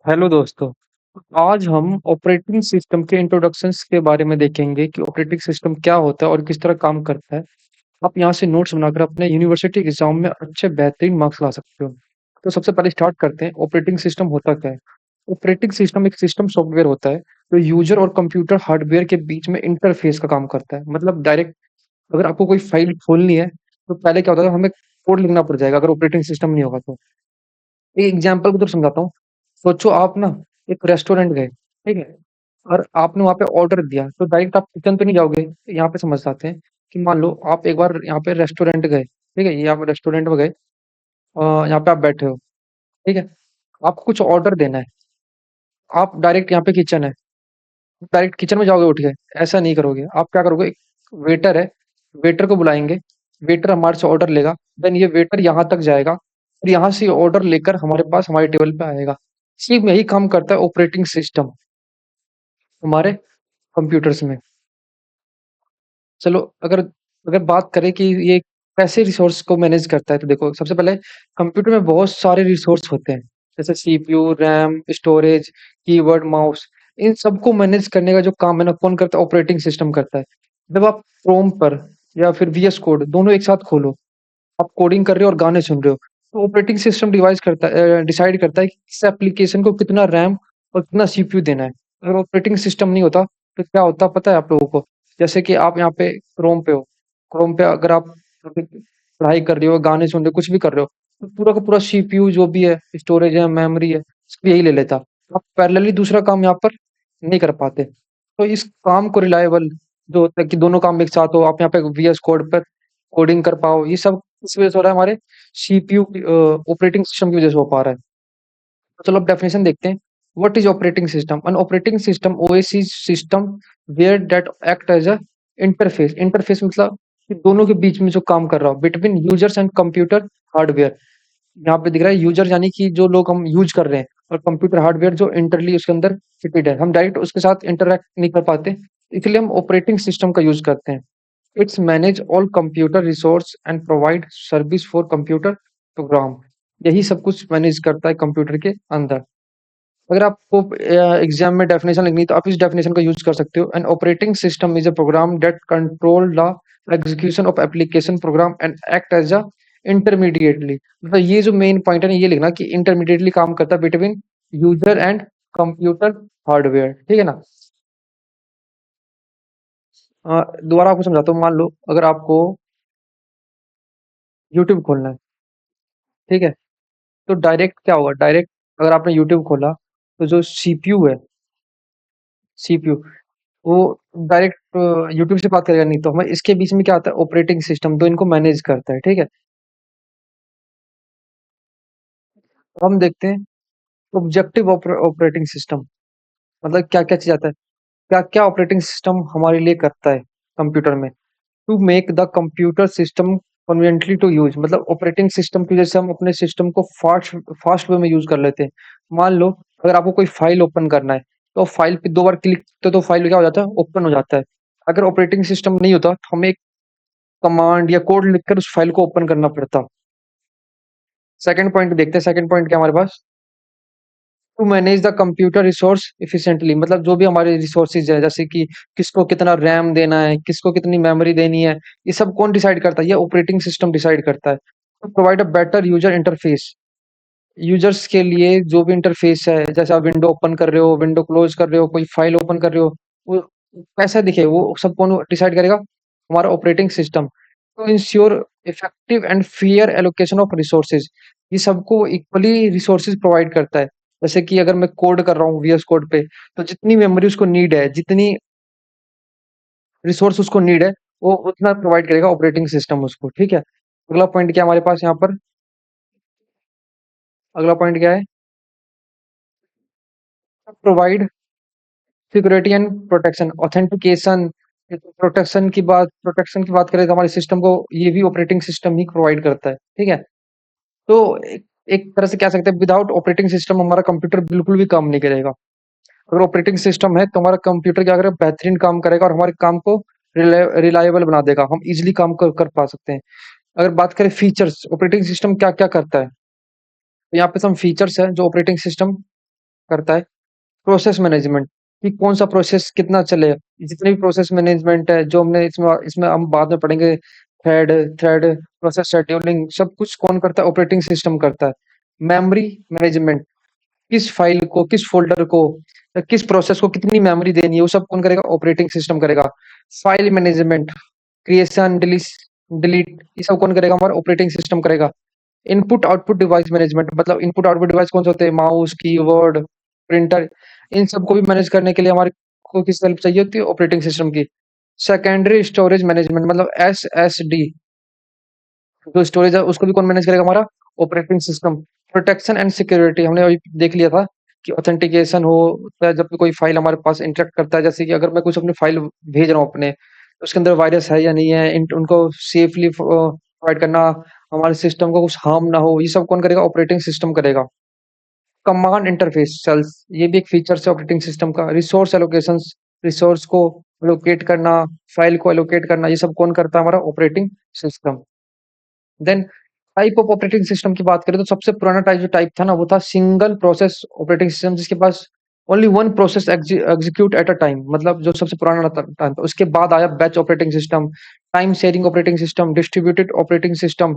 Hello दोस्तों। आज हम ऑपरेटिंग सिस्टम के इंट्रोडक्शंस के बारे में देखेंगे कि ऑपरेटिंग सिस्टम क्या होता है और किस तरह काम करता है। आप यहाँ से नोट्स बनाकर अपने यूनिवर्सिटी एग्जाम में अच्छे बेहतरीन मार्क्स ला सकते हो। तो सबसे पहले स्टार्ट करते हैं, ऑपरेटिंग सिस्टम होता क्या है। ऑपरेटिंग सिस्टम एक सिस्टम सॉफ्टवेयर होता है जो यूजर और कंप्यूटर हार्डवेयर के बीच में इंटरफेस का काम करता है। मतलब डायरेक्ट अगर आपको कोई फाइल खोलनी है तो पहले क्या होता है, हमें कोड लिखना पड़ जाएगा अगर ऑपरेटिंग सिस्टम नहीं होगा तो। एक एग्जाम्पल के थ्रू समझाता हूँ। सोचो आप ना एक रेस्टोरेंट गए, ठीक है, और आपने वहाँ पे ऑर्डर दिया तो डायरेक्ट आप किचन पे नहीं जाओगे। यहाँ पे समझ आते हैं कि मान लो आप एक बार यहाँ पे रेस्टोरेंट गए, ठीक है, ये आप रेस्टोरेंट में गए, यहाँ पे आप बैठे हो, ठीक है, आपको कुछ ऑर्डर देना है। आप डायरेक्ट यहाँ पे किचन है, डायरेक्ट किचन में जाओगे उठ के, ऐसा नहीं करोगे। आप क्या करोगे, एक वेटर है, वेटर को बुलाएंगे, वेटर हमारे से ऑर्डर लेगा, देन ये वेटर यहाँ तक जाएगा और यहाँ से ऑर्डर लेकर हमारे पास हमारे टेबल पे आएगा। इसी में यही काम करता है ऑपरेटिंग सिस्टम हमारे कंप्यूटर्स में। चलो, अगर अगर बात करें कि ये कैसे रिसोर्स को मैनेज करता है, तो देखो सबसे पहले कंप्यूटर में बहुत सारे रिसोर्स होते हैं, जैसे CPU, RAM, storage, keyboard, mouse. इन सबको मैनेज करने का जो काम है ना, कौन करता है, ऑपरेटिंग सिस्टम करता है। जब आप क्रोम पर या फिर वीएस कोड दोनों एक साथ खोलो, आप कोडिंग कर रहे हो और गाने सुन रहे हो, तो ऑपरेटिंग सिस्टम डिसाइड करता है कि इस एप्लीकेशन को कितना रैम और कितना सीपीयू देना है। अगर ऑपरेटिंग सिस्टम नहीं होता तो क्या होता पता है आप लोगों को। जैसे कि आप यहाँ पे क्रोम पे हो, क्रोम पे अगर आप अभी पढ़ाई कर रहे हो, गाने सुन रहे हो, कुछ भी कर रहे हो, तो पूरा का पूरा सीपीयू जो भी है, स्टोरेज है, मेमोरी है, सब यही ले लेता। आप पैरेलली दूसरा काम यहाँ पर नहीं कर पाते। तो इस काम को रिलायबल जो होता है कि दोनों काम एक साथ हो, आप यहाँ पे वीएस कोड पर कोडिंग कर पाओ, ये सब किस वजह से हो रहा है, हमारे सीपीयू ऑपरेटिंग सिस्टम की वजह से हो पा रहा है। तो चलो अब डेफिनेशन देखते हैं। What is operating system? An operating system, OS, is system where that act as a interface. Interface मतलब कि दोनों के बीच में जो काम कर रहा हो, between users and computer hardware. यहाँ पे दिख रहा है यूजर यानी कि जो लोग हम यूज कर रहे हैं, और कंप्यूटर हार्डवेयर जो इंटरली उसके अंदर फिटेड है, हम डायरेक्ट उसके साथ इंटरेक्ट नहीं कर पाते, इसलिए हम ऑपरेटिंग सिस्टम का यूज करते हैं। It's manage all computer resource and provide service for computer program. यही सब कुछ मैनेज करता है कंप्यूटर के अंदर। अगर आपको एग्जाम में डेफिनेशन लिखनी है, तो आप इस डेफिनेशन का यूज कर सकते हो। An operating system is a program that control the execution of application program and act as a intermediately. मतलब ये जो मेन पॉइंट है ना, ये लिखना कि इंटरमीडिएटली काम करता है between user and computer hardware, ठीक है ना। दोबारा आपको समझाता हूँ। मान लो अगर आपको यूट्यूब खोलना है, ठीक है, तो डायरेक्ट क्या होगा, डायरेक्ट अगर आपने यूट्यूब खोला तो जो सीपीयू है, सीपीयू वो डायरेक्ट यूट्यूब से बात करेगा नहीं, तो हमें इसके बीच में क्या आता है, ऑपरेटिंग सिस्टम, तो इनको मैनेज करता है, ठीक है। तो हम देखते हैं ऑब्जेक्टिव ऑपरेटिंग सिस्टम, मतलब क्या क्या चीज आता है, क्या क्या ऑपरेटिंग सिस्टम हमारे लिए करता है कंप्यूटर में। To make the computer system conveniently to use, मतलब ऑपरेटिंग सिस्टम की वजह से हम अपने सिस्टम को फास्ट फास्ट वे में यूज कर लेते हैं। मान लो अगर आपको कोई फाइल ओपन करना है, तो फाइल पे दो बार क्लिक करते तो फाइल क्या हो जाता है, ओपन हो जाता है। अगर ऑपरेटिंग सिस्टम नहीं होता तो हमें एक कमांड या कोड लिखकर उस फाइल को ओपन करना पड़ता। सेकंड पॉइंट देखते हैं, सेकंड पॉइंट क्या हमारे पास, to manage the computer resource efficiently, मतलब जो भी हमारे रिसोर्सेज है, जैसे कि किसको कितना रैम देना है, किसको कितनी मेमोरी देनी है, ये सब कौन डिसाइड करता है, ये ऑपरेटिंग सिस्टम डिसाइड करता है। तो provide a better user interface, users के लिए जो भी इंटरफेस है, जैसे आप विंडो ओपन कर रहे हो, विंडो क्लोज कर रहे हो, कोई फाइल ओपन कर रहे हो, वो कैसा दिखे, वो सब कौन डिसाइड करेगा, हमारा ऑपरेटिंग सिस्टम। तो ensure effective and fair allocation of resources, ये सबको इक्वली रिसोर्सेज प्रोवाइड करता है। जैसे कि अगर मैं कोड कर रहा हूँ वीएस कोड पे, तो जितनी मेमोरी उसको नीड है, जितनी रिसोर्स उसको नीड है, वो उतना प्रोवाइड करेगा ऑपरेटिंग सिस्टम उसको, ठीक है। अगला पॉइंट क्या है हमारे पास यहाँ पर, अगला पॉइंट क्या है, provide security and protection, authentication. Protection की बात करें तो हमारे सिस्टम को ये भी ऑपरेटिंग सिस्टम ही प्रोवाइड करता है, ठीक है। तो एक तरह से कह सकते हैं, विदाउट ऑपरेटिंग सिस्टम हमारा कंप्यूटर बिल्कुल भी काम नहीं करेगा। अगर ऑपरेटिंग सिस्टम है तो हमारा कंप्यूटर क्या करेगा, बेहतरीन काम करेगा और हमारे काम को रिलायबल बना देगा, हम इजिली काम कर पा सकते हैं। अगर बात करें फीचर्स, ऑपरेटिंग सिस्टम क्या क्या करता है, तो यहाँ पे सम फीचर्स हैं जो ऑपरेटिंग सिस्टम करता है प्रोसेस मैनेजमेंट कि कौन सा प्रोसेस कितना चले। जितने भी प्रोसेस मैनेजमेंट है जो हमने इसमें इसमें हम बाद में पढ़ेंगे, थ्रेड थ्रेड प्रोसेस शेड्यूलिंग सब कुछ कौन करता है? ऑपरेटिंग सिस्टम करता है। मेमोरी मैनेजमेंट, किस फाइल को, किस फोल्डर को, या किस प्रोसेस को कितनी मेमोरी देनी है, वो सब कौन करेगा? ऑपरेटिंग सिस्टम करेगा। फाइल मैनेजमेंट, क्रिएशन, डिलीट, ये सब कौन करेगा? हमारा ऑपरेटिंग सिस्टम करेगा। इनपुट आउटपुट डिवाइस मैनेजमेंट, मतलब इनपुट आउटपुट डिवाइस कौन से होते हैं? माउस, कीबोर्ड, प्रिंटर, इन सबको भी मैनेज करने के लिए हमारे को किस हेल्प चाहिए होती है? ऑपरेटिंग सिस्टम की। सेकेंडरी स्टोरेज मैनेजमेंट, मतलब एसएसडी, जो स्टोरेज है उसको भी कौन मैनेज करेगा? हमारा operating system. Protection and security, हमने अभी देख लिया था कि ऑथेंटिकेशन हो तो जब भी कोई फाइल हमारे पास इंटरेक्ट करता है, जैसे कि अगर मैं कुछ अपनी फाइल भेज रहा हूँ अपने, तो उसके अंदर वायरस है या नहीं है, उनको सेफली प्रोवाइड करना, हमारे सिस्टम को कुछ हार्म ना हो, ये सब कौन करेगा? ऑपरेटिंग सिस्टम करेगा। कमांड इंटरफेस सेल्स, ये भी एक फीचर है ऑपरेटिंग सिस्टम का। रिसोर्स एलोकेशन, रिसोर्स को एलोकेट करना, फाइल को एलोकेट करना, ये सब कौन करता है? हमारा operating system. Then type of operating system की बात करें तो सबसे पुराना टाइप जो टाइप था ना, वो था सिंगल प्रोसेस ऑपरेटिंग सिस्टम, जिसके पास only one process execute at a time, मतलब जो सबसे पुराना टाइम था। उसके बाद आया batch operating system, time sharing operating system, distributed operating system,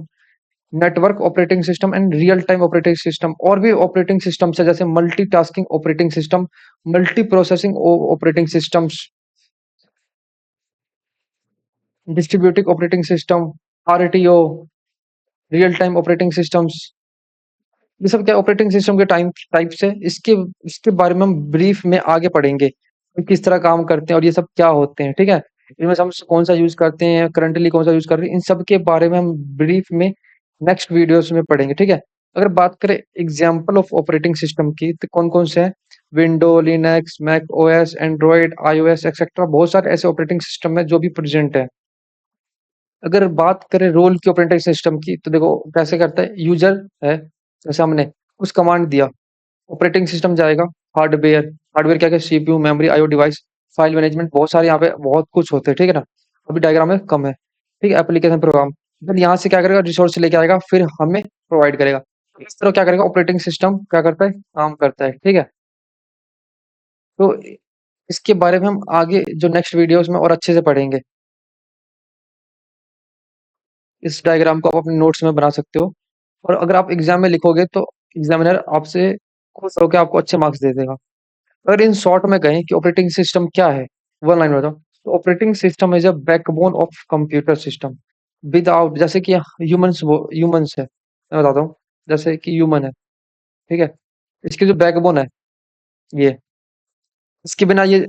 network operating system and real time operating system. और भी ऑपरेटिंग सिस्टम्स है जैसे multitasking operating system, multi processing operating systems, distributed operating system, RTO, real time operating systems. ये सब क्या operating system के time type से इसके इसके बारे में हम ब्रीफ में आगे पढ़ेंगे कि किस तरह काम करते हैं और ये सब क्या होते हैं, ठीक है? इनमें से हम कौन सा यूज करते हैं, करंटली कौन सा यूज कर रहे हैं, इन सब के बारे में हम ब्रीफ में नेक्स्ट वीडियोस में पढ़ेंगे, ठीक है? अगर बात करें एग्जाम्पल ऑफ ऑपरेटिंग सिस्टम की, तो कौन कौन से हैं? Window, Linux, Mac OS, Android, iOS etcetera, बहुत सारे ऐसे ऑपरेटिंग सिस्टम है जो भी प्रेजेंट है। अगर बात करें रोल की ऑपरेटिंग सिस्टम की, तो देखो कैसे करता है। यूजर है, जैसे हमने कुछ कमांड दिया, ऑपरेटिंग सिस्टम जाएगा। हार्डवेयर, हार्डवेयर क्या क्या? CPU, memory, IO device, file management, बहुत सारे यहाँ पे बहुत कुछ होते हैं, ठीक है ना? अभी डायग्राम में कम है, ठीक है? एप्लीकेशन प्रोग्राम, फिर यहाँ से क्या करेगा? रिसोर्स लेके आएगा, फिर हमें प्रोवाइड करेगा। इस तरह क्या करेगा? ऑपरेटिंग सिस्टम क्या करता है? काम करता है, ठीक है? तो इसके बारे में हम आगे जो नेक्स्ट वीडियोस में और अच्छे से पढ़ेंगे। इस डायग्राम को आप अपने नोट्स में बना सकते हो, और अगर आप एग्जाम में लिखोगे तो एग्जामिनर आपसे खुश होकर आपको अच्छे मार्क्स दे देगा। अगर इन शॉर्ट में कहें कि ऑपरेटिंग सिस्टम क्या है, वन लाइन में बताओ, तो operating system is a backbone of computer system. Without, जैसे कि ह्यूमंस, वो ह्यूमंस है, मैं बताता हूँ, जैसे कि ह्यूमन है, ठीक है? इसकी जो बैकबोन है, ये, इसके बिना ये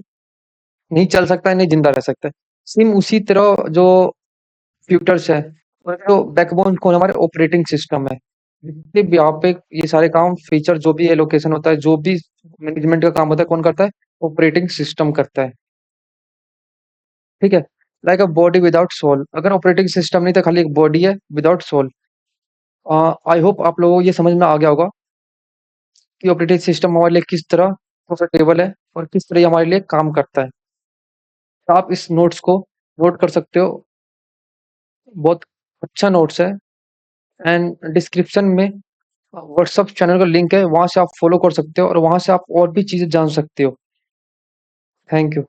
नहीं चल सकता है, नहीं जिंदा रह सकता है। सेम उसी तरह जो कंप्यूटर्स है, और जो बैकबोन कौन, हमारे ऑपरेटिंग सिस्टम है। जितने भी यहाँ पे ये सारे काम, फीचर, जो भी एलोकेशन होता है, जो भी मैनेजमेंट का काम होता है, कौन करता है? ऑपरेटिंग सिस्टम करता है, ठीक है? Like a body without soul, अगर ऑपरेटिंग सिस्टम नहीं तो खाली एक बॉडी है विदाउट सोल। आई होप आप लोगों को ये समझ में आ गया होगा कि ऑपरेटिंग सिस्टम हमारे लिए किस तरह प्रोफिटेबल है और किस तरह ये हमारे लिए काम करता है। तो आप इस नोट्स को नोट कर सकते हो, बहुत अच्छा नोट्स है। एंड डिस्क्रिप्शन में व्हाट्सअप चैनल का लिंक है, वहां से आप फॉलो कर सकते हो और वहां से आप और भी चीजें जान सकते हो। Thank you.